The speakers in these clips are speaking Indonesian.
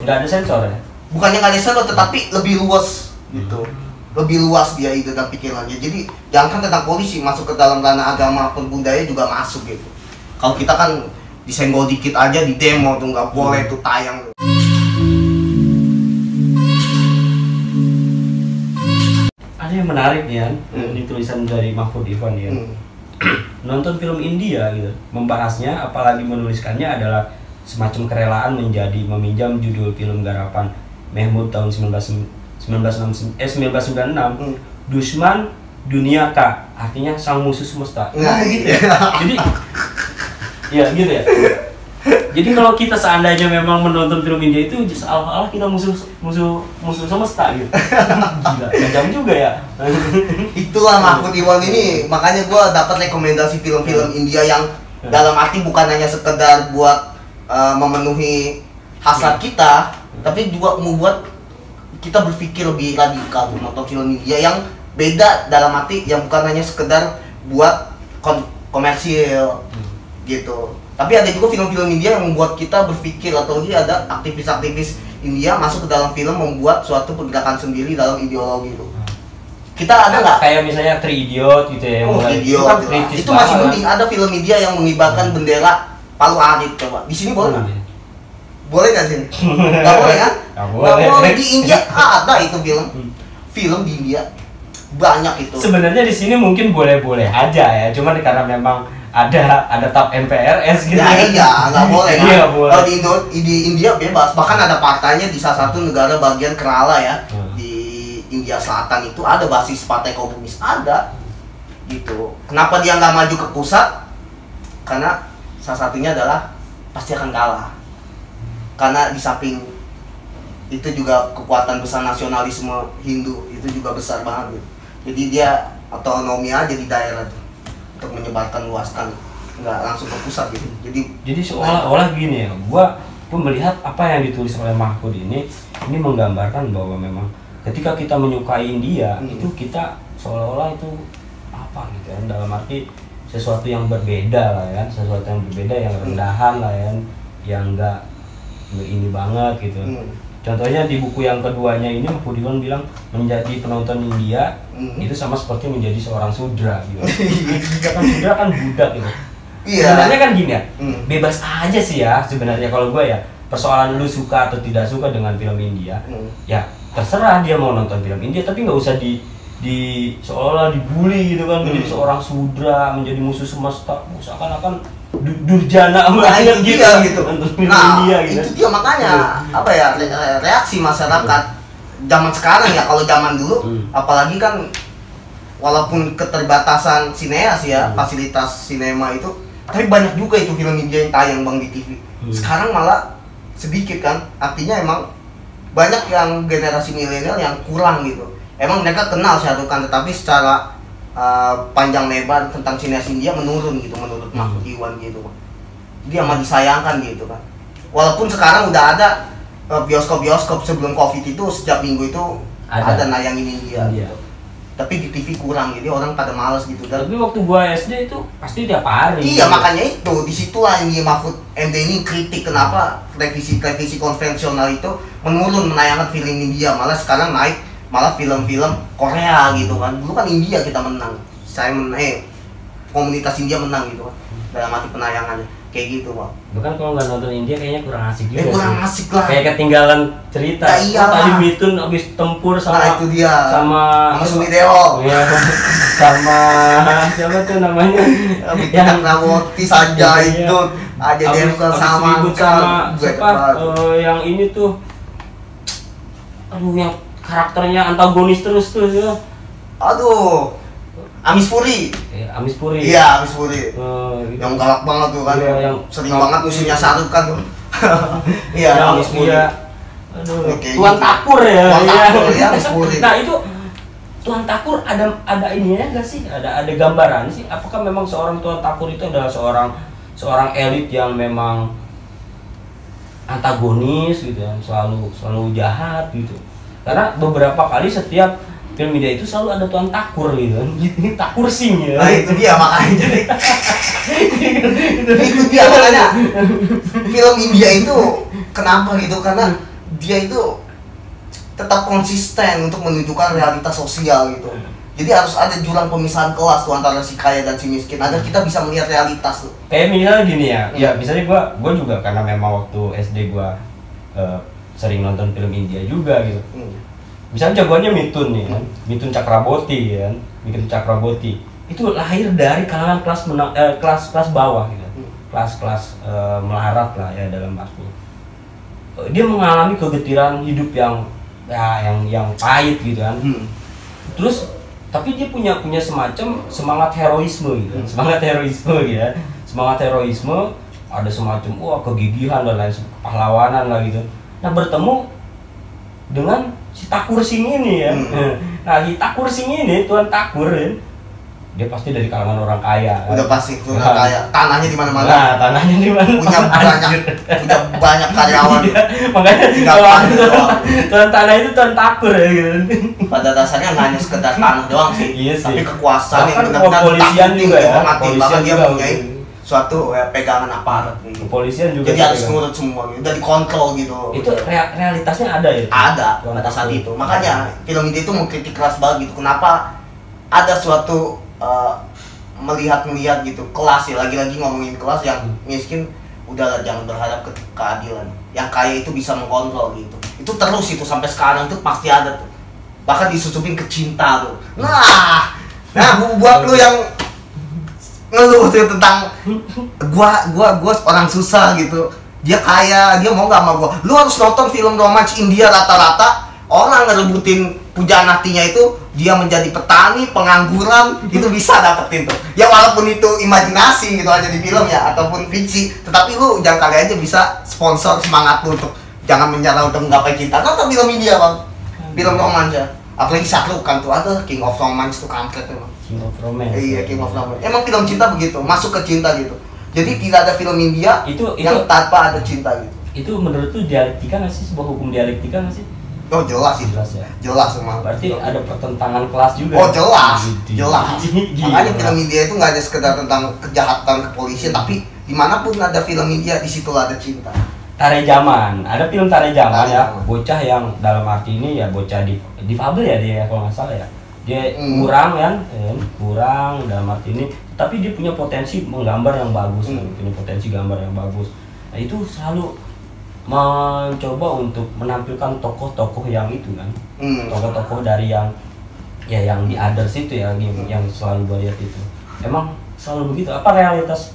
Nggak ada sensor ya? Bukannya nggak ada sensor, tetapi lebih luas gitu. Lebih luas dia ide dan pikirannya. Jadi jangan tentang polisi, masuk ke dalam ranah agama pun budaya juga masuk gitu. Kalau kita kan disenggol dikit aja di demo tuh nggak boleh tuh tayang tuh. Ada yang menarik nih kan, ini tulisan dari Mahfud Ivan ya. Nonton film India gitu, membahasnya apalagi menuliskannya adalah semacam kerelaan meminjam judul film garapan Mahmud tahun 1996, Dushman Dunia Ka, artinya sang musuh semesta. Nah, gitu ya. Jadi ya gitu ya. Jadi kalau kita seandainya memang menonton film India itu seolah-olah kita musuh semesta gitu. Gila, kejam juga ya. Itulah Mahfud Iwan ini, makanya gua dapat rekomendasi film-film India yang dalam arti bukan hanya sekedar buat memenuhi hasrat kita, tapi juga membuat kita berpikir lebih radikal nonton film India yang beda dalam arti yang bukan hanya sekedar buat komersil gitu. Tapi ada juga film-film India yang membuat kita berpikir, atau dia ada aktivis-aktivis India masuk ke dalam film membuat suatu pergerakan sendiri dalam ideologi itu. Kita ada nggak? Kayak misalnya Three Idiot gitu ya. Idiot. Itu masih mending. Ada film India yang mengibarkan bendera Palu Arit, coba. Di sini boleh nggak? Boleh nggak sini? Nggak boleh kan? Nggak boleh. Di India ada itu film. Film di India banyak itu. Sebenarnya di sini mungkin boleh-boleh aja ya, cuman karena memang ada tap MPRS gitu. Ya iya, nggak boleh kan? Iya, boleh. Kalau di India bebas. Bahkan ada partainya di salah satu negara bagian Kerala ya, di India Selatan itu ada basis partai komunis, ada gitu. Kenapa dia nggak maju ke pusat? Karena salah satunya adalah pasti akan kalah. Karena di samping itu juga kekuatan besar nasionalisme Hindu itu juga besar banget gitu. Jadi dia otonomi aja di daerah tuh untuk menyebarkan luaskan, nggak langsung ke pusat gitu. Jadi seolah-olah gini ya, gua melihat apa yang ditulis oleh Mahfud ini menggambarkan bahwa memang ketika kita menyukai India itu kita seolah-olah itu apa gitu ya, dalam arti sesuatu yang berbeda lah ya, sesuatu yang berbeda, yang rendahan lah ya, yang enggak ini banget gitu. Contohnya di buku yang keduanya ini Mahfud Iwan bilang menjadi penonton India itu sama seperti menjadi seorang sudra gitu. Sudra kan budak gitu. Iya. Sebenarnya kan gini ya, bebas aja sih ya sebenarnya kalau gue ya. Persoalan lu suka atau tidak suka dengan film India, ya terserah dia mau nonton film India, tapi nggak usah di seolah-olah dibully gitu kan, menjadi seorang sudra, menjadi musuh semesta, seakan-akan durjana banget gitu. Nah, India, gitu. itu dia makanya apa ya reaksi masyarakat zaman sekarang ya. Kalau zaman dulu apalagi kan walaupun keterbatasan sineas ya, fasilitas sinema itu, tapi banyak juga itu film India yang tayang bang di TV. Sekarang malah sedikit kan, artinya emang banyak yang generasi milenial yang kurang gitu. Emang mereka kenal Shah Rukh Khan, tetapi secara panjang lebar tentang sineas India menurun gitu menurut Mahfud Iwan gitu. Dia amat disayangkan gitu kan. Walaupun sekarang udah ada bioskop-bioskop sebelum Covid itu setiap minggu itu ada nayangin India gitu. Tapi di TV kurang, jadi orang pada males gitu. Dan tapi waktu gua SD itu pasti tiap hari. Iya, makanya itu disitulah ini Mahfud MD ini kritik kenapa televisi konvensional itu menurun menayangkan film India, malah sekarang naik malah film-film Korea gitu kan. Dulu kan India kita menang, komunitas India menang gitu kan dalam arti penayangannya kayak gitu Pak. Bukan kalau nggak nonton India kayaknya kurang asik juga. Kurang asik lah. Kayak ketinggalan cerita. Ya, iya tadi Mitun abis tempur sama. Nah, itu dia. Sama Sumi Dewo. Ya, sama siapa tuh namanya? Yang Nawoti saja itu aja dia sama siapa? Yang ini tuh, yang karakternya antagonis terus tuh ya. Aduh. Amis Puri. Amis Puri. Iya, Amis Puri. Gitu. Yang galak banget tuh kan. Iya, yang sering banget musuhnya Shah Rukh Khan tuh. Iya, Amis Puri. Aduh, Tuan Takur ya. Tuan Takur ya, Amis Puri. Nah, itu Tuan Takur ada ininya enggak sih? Ada gambaran sih? Apakah memang seorang Tuan Takur itu adalah seorang elit yang memang antagonis gitu kan, selalu jahat gitu. Karena beberapa kali setiap film India itu selalu ada Tuan Takur gitu kan. Takur Singh ya. Nah, itu dia makanya. Itu dia makanya. Film India itu kenapa gitu? Karena dia itu tetap konsisten untuk menunjukkan realitas sosial gitu. Jadi harus ada jurang pemisahan kelas tuh antara si kaya dan si miskin agar kita bisa melihat realitas tuh. Kayak misalnya gini ya, ya misalnya gua juga karena memang waktu SD gua sering nonton film India juga gitu. Misalnya jagoannya Mithun nih kan, Mithun Chakraborty kan, Mithun Chakraborty itu lahir dari kalangan kelas bawah gitu, kelas melarat lah ya dalam arti. Dia mengalami kegetiran hidup yang pahit gitu kan. Terus tapi dia punya semacam semangat heroisme gitu, semangat heroisme gitu ya, semangat heroisme, ada semacam kegigihan dan lain pahlawanan lah gitu. Nah bertemu dengan si Thakur Singh ini ya. Nah si Thakur Singh ini, Tuan Thakur ya, dia pasti dari kalangan orang kaya. Udah pasti tuh orang kaya. Tanahnya di mana-mana. Nah, tanahnya di mana? Punya banyak karyawan. Makanya tuan tanah itu Tuan Thakur ya gitu. Pada dasarnya nggak hanya sekedar tanah doang sih. Iya sih. Tapi kekuasaan yang benar-benar kepolisian juga ya. Bahkan dia punya suatu pegangan aparat gitu. Kepolisian juga. Jadi harus nurut semua gitu. Udah dikontrol gitu. Itu realitasnya ada ya? Ada pada saat itu. Makanya film ini itu mengkritik keras banget gitu. Kenapa ada suatu melihat gitu kelas ya, lagi-lagi ngomongin kelas yang miskin udahlah jangan berharap ke keadilan, yang kaya itu bisa mengkontrol gitu. Itu terus itu sampai sekarang itu pasti ada tuh, bahkan disusupin ke cinta tuh. Nah buat lu yang ngeluh tuh tentang gua orang susah gitu, dia kaya, dia mau nggak sama gua, lu harus nonton film romance India. Rata-rata orang ngerebutin pujaan hatinya itu dia menjadi petani, pengangguran, itu bisa dapetin tuh. Ya walaupun itu imajinasi gitu aja di film ya, ataupun fiksi, tetapi lu jangan kali aja bisa sponsor semangat lu untuk jangan menyerah untuk menggapai cinta. Nonton film India bang, film romance ya. Apalagi Shah Rukh Khan tuh, ada King of Romance tuh kampret emang. King of Romance. Iya, King of Romance. Emang film cinta begitu, masuk ke cinta gitu. Jadi tidak ada film India yang tanpa ada cinta gitu. Itu menurut lu dialektika nggak sih, sebuah hukum dialektika nggak sih? Oh jelas sih, jelas ya. Jelas emang. Berarti ada pertentangan kelas juga. Oh jelas, jelas. Gila. Makanya film India itu nggak ada sekedar tentang kejahatan kepolisian, tapi dimanapun ada film India di situ ada cinta. Tare Zaman, ada film Tare Zaman ya, bocah yang dalam arti ini ya bocah difabel ya dia kalau nggak salah ya. Dia kurang kan, kurang dalam arti ini, tapi dia punya potensi menggambar yang bagus, punya potensi gambar yang bagus. Nah itu selalu mencoba untuk menampilkan tokoh-tokoh yang itu kan, tokoh-tokoh dari yang di others itu ya, yang selalu gue lihat itu. Emang selalu begitu. Apa realitas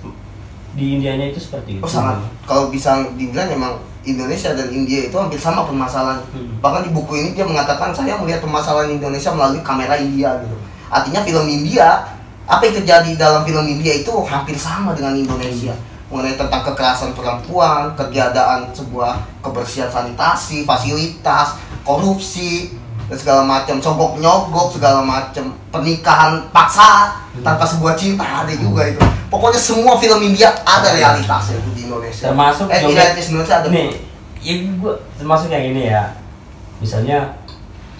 di Indianya itu seperti itu? Oh sangat. Kalau bisa dibilang emang Indonesia dan India itu hampir sama permasalahan. Bahkan di buku ini dia mengatakan saya melihat permasalahan Indonesia melalui kamera India gitu. Artinya film India, apa yang terjadi dalam film India itu hampir sama dengan Indonesia. Mengenai tentang kekerasan perempuan, ketiadaan sebuah kebersihan sanitasi, fasilitas, korupsi, dan segala macam, sogok nyogok segala macam, pernikahan paksa tanpa sebuah cinta ada juga itu. Pokoknya semua film India ada realitasnya itu di Indonesia. Termasuk realitas Indonesia ada. Nih, ya gua termasuk yang ini ya. Misalnya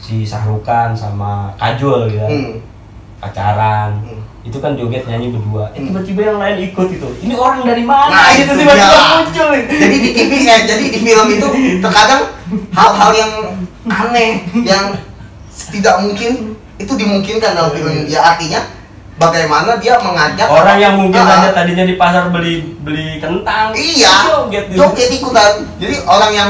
si Shah Rukh Khan sama Kajol gitu. Pacaran. Itu kan joget nyanyi berdua, tiba-tiba yang lain ikut itu. Ini orang dari mana? Nah, itu tiba-tiba muncul. Jadi di TV jadi di film itu terkadang hal-hal yang aneh yang tidak mungkin itu dimungkinkan dalam film India. Artinya bagaimana dia mengajak orang yang mungkin saja tadinya di pasar beli kentang. Iya, joget ikutan. Jadi orang yang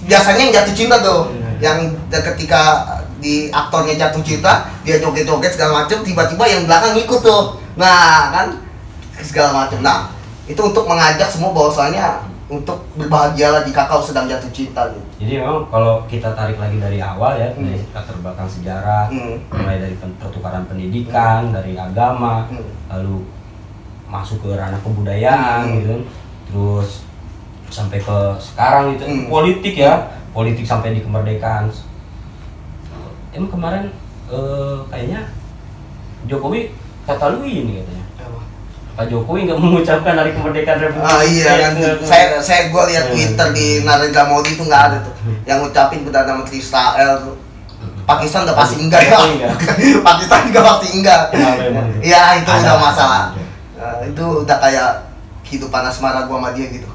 biasanya yang jatuh cinta tuh, yang ketika di aktornya jatuh cinta, dia joget-joget segala macam, tiba-tiba yang belakang ngikut tuh. Nah, kan segala macam. Nah, itu untuk mengajak semua bahwasanya untuk berbahagialah jika kau sedang jatuh cinta gitu. Jadi memang kalau kita tarik lagi dari awal ya, dari latar belakang sejarah, mulai dari pertukaran pendidikan, dari agama, lalu masuk ke ranah kebudayaan gitu. Terus sampai ke sekarang itu politik ya, politik sampai di kemerdekaan. Emang kemarin kayaknya Jokowi kata lu ini katanya. Pak Jokowi nggak mengucapkan hari kemerdekaan Republik. Iya kan. Gue lihat Twitter di Narendra Modi itu nggak ada tuh. Yang ngucapin Perdana Menteri Israel tuh. Pakistan udah pasti enggak ya. Pakistan juga pasti enggak. Iya itu udah masalah. Itu udah kayak kehidupan asmara gua sama dia gitu.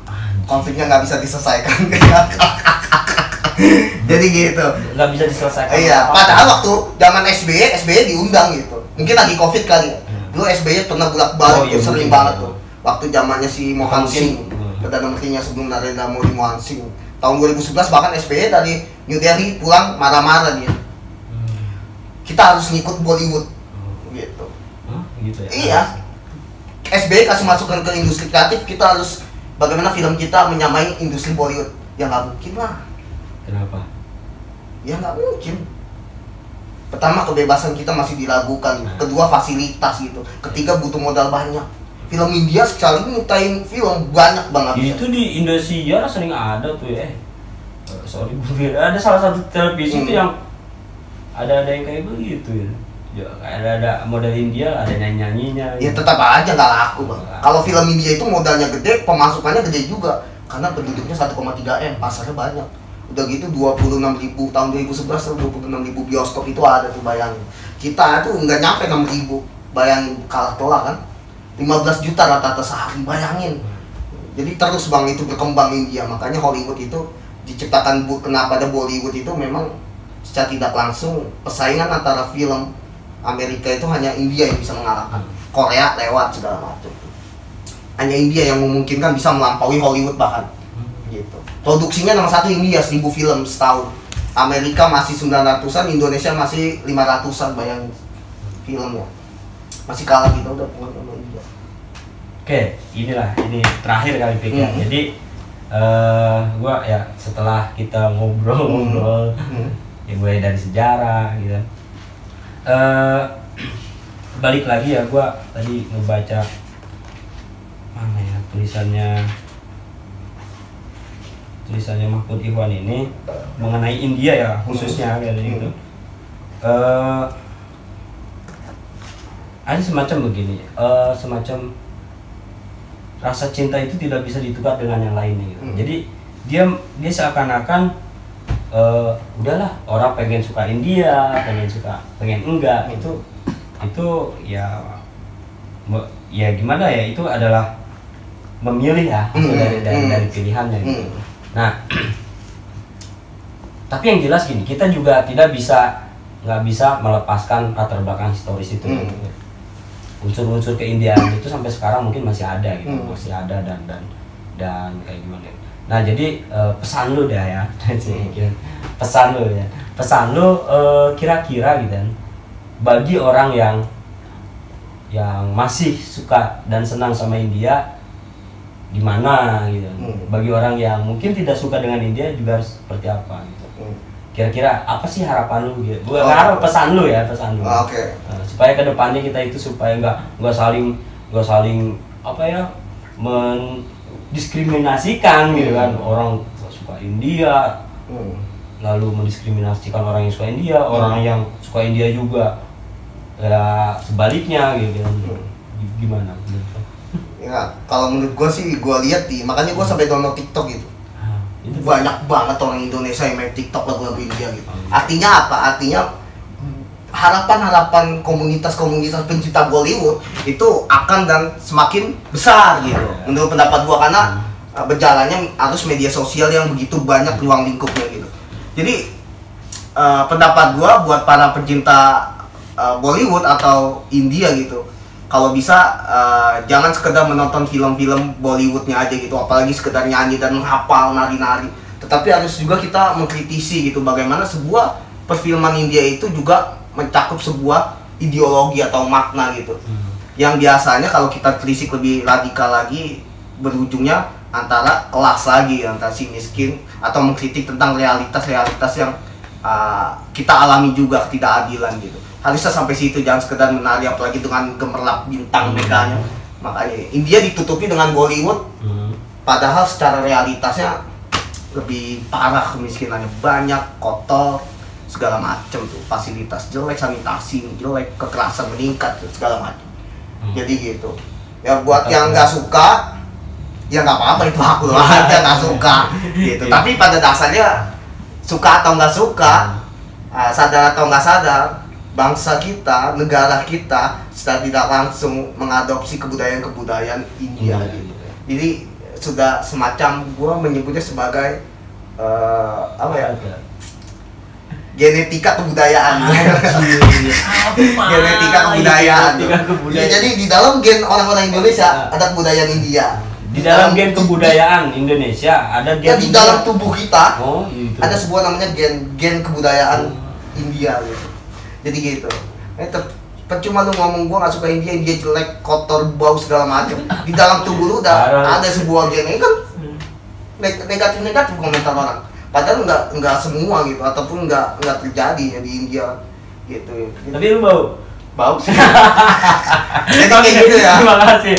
Konfliknya nggak bisa diselesaikan. Jadi gitu. Nggak bisa diselesaikan. Iya, padahal waktu zaman SBY diundang gitu. Mungkin lagi Covid kali ya. Dulu SBY pernah bolak-balik tuh, sering banget tuh. Waktu zamannya si Mohan Singh, Perdana Menterinya sebelum Narendra Modi, Mohan Singh. Tahun 2011 bahkan SBY dari New Delhi pulang marah-marah dia. Kita harus ngikut Bollywood. Gitu. Gitu ya. Iya. SBY kasih masukan ke industri kreatif, kita harus bagaimana film kita menyamai industri Bollywood. Ya nggak mungkin lah. Kenapa? Ya nggak mungkin. Pertama, kebebasan kita masih diragukan. Kedua, fasilitas gitu. Ketiga, butuh modal banyak. Film India sekali nyiptain film banyak banget. Itu di Indonesia sering ada tuh ya. Sorry, ada salah satu televisi itu yang ada yang kayak begitu ya. Ya, ada model India, ada nyanyinya. Ya tetap aja nggak laku, Bang. Kalau film India itu modalnya gede, pemasukannya gede juga. Karena penduduknya 1,3 M, pasarnya banyak. Udah gitu 26.000 tahun 2011 26.000 bioskop itu ada tuh, bayangin. Kita tuh nggak nyampe 6.000, bayangin, kalah telak kan. 15 juta rata-rata sehari, bayangin. Jadi terus Bang itu berkembang India, makanya Hollywood itu diciptakan. Kenapa ada Bollywood itu memang secara tidak langsung persaingan antara film Amerika itu hanya India yang bisa mengalahkan. Korea lewat segala macam. Hanya India yang memungkinkan bisa melampaui Hollywood bahkan. Gitu. Produksinya nomor 1 India, 1000 film setahun. Amerika masih 900-an, Indonesia masih 500-an, bayangin filmnya. Masih kalah kita udah pulang sama India. Oke, ini terakhir kali pikir. Jadi gua ya setelah kita ngobrol-ngobrol, ya mulai dari sejarah gitu. Balik lagi ya, gua tadi ngebaca mana ya tulisannya Mahfud Ikhwan ini mengenai India ya khususnya kayak gitu. Ada semacam begini, semacam rasa cinta itu tidak bisa ditukar dengan yang lainnya gitu. Jadi dia udahlah, orang pengen suka India, pengen enggak, itu ya gimana ya, itu adalah memilih ya dari pilihannya gitu. Nah, tapi yang jelas gini, kita juga nggak bisa melepaskan latar belakang historis itu. Unsur-unsur keindiaan itu sampai sekarang mungkin masih ada gitu, masih ada dan kayak gimana. Nah, jadi pesan lu dah ya, pesan lu kira-kira gitu kan, bagi orang yang masih suka dan senang sama India, gimana gitu. Bagi orang yang mungkin tidak suka dengan India juga harus seperti apa gitu. Kira-kira apa sih harapan lu gitu? Bukan harap, pesan lu. Oke. Supaya kedepannya kita itu supaya nggak saling apa ya, mendiskriminasikan gitu kan, orang suka India lalu mendiskriminasikan orang yang suka India, orang yang suka India juga ya sebaliknya gitu. Gimana? Ya, kalau menurut gue sih, gue lihat makanya gue sampai download TikTok gitu. Banyak banget orang Indonesia yang main TikTok lagu-lagu India gitu. Artinya apa? Artinya harapan komunitas pencinta Bollywood itu akan dan semakin besar gitu. Menurut pendapat gue, karena berjalannya arus media sosial yang begitu banyak ruang lingkupnya gitu. Jadi pendapat gue buat para pencinta Bollywood atau India gitu, kalau bisa jangan sekedar menonton film-film Bollywoodnya aja gitu, apalagi sekedar nyanyi dan menghafal nari-nari, tetapi harus juga kita mengkritisi gitu, bagaimana sebuah perfilman India itu juga mencakup sebuah ideologi atau makna gitu, yang biasanya kalau kita telisik lebih radikal lagi berujungnya antara kelas lagi, antara si miskin, atau mengkritik tentang realitas yang kita alami juga, ketidakadilan gitu. Harusnya sampai situ, jangan sekedar menari apalagi dengan gemerlap bintang meganya. Makanya India ditutupi dengan Bollywood, padahal secara realitasnya lebih parah kemiskinannya, banyak, kotor, segala macam tuh, fasilitas jelek, sanitasi jelek, kekerasan meningkat segala macam. Jadi gitu. Ya buat yang nggak suka, ya nggak apa-apa, itu hak lo aja nggak suka gitu. Tapi pada dasarnya suka atau nggak suka, sadar atau nggak sadar, bangsa kita, negara kita secara tidak langsung mengadopsi kebudayaan India gitu. Jadi sudah semacam, gua menyebutnya sebagai apa ya? Genetika kebudayaan. Genetika kebudayaan. Ya, jadi di dalam gen orang-orang Indonesia ada kebudayaan India. Di dalam gen kebudayaan Indonesia ada gen. Ya, di dalam tubuh kita gitu. ada sebuah namanya gen kebudayaan India gitu. Jadi gitu. Percuma lu ngomong gua nggak suka India jelek, kotor, bau segala macam. Di dalam tubuh lu udah ada sebuah gen ini kan negatif komentar orang. Padahal nggak semua gitu, ataupun nggak terjadi ya di India gitu. Tapi lu bau sih. Jadi kayak gitu ya. Terima kasih.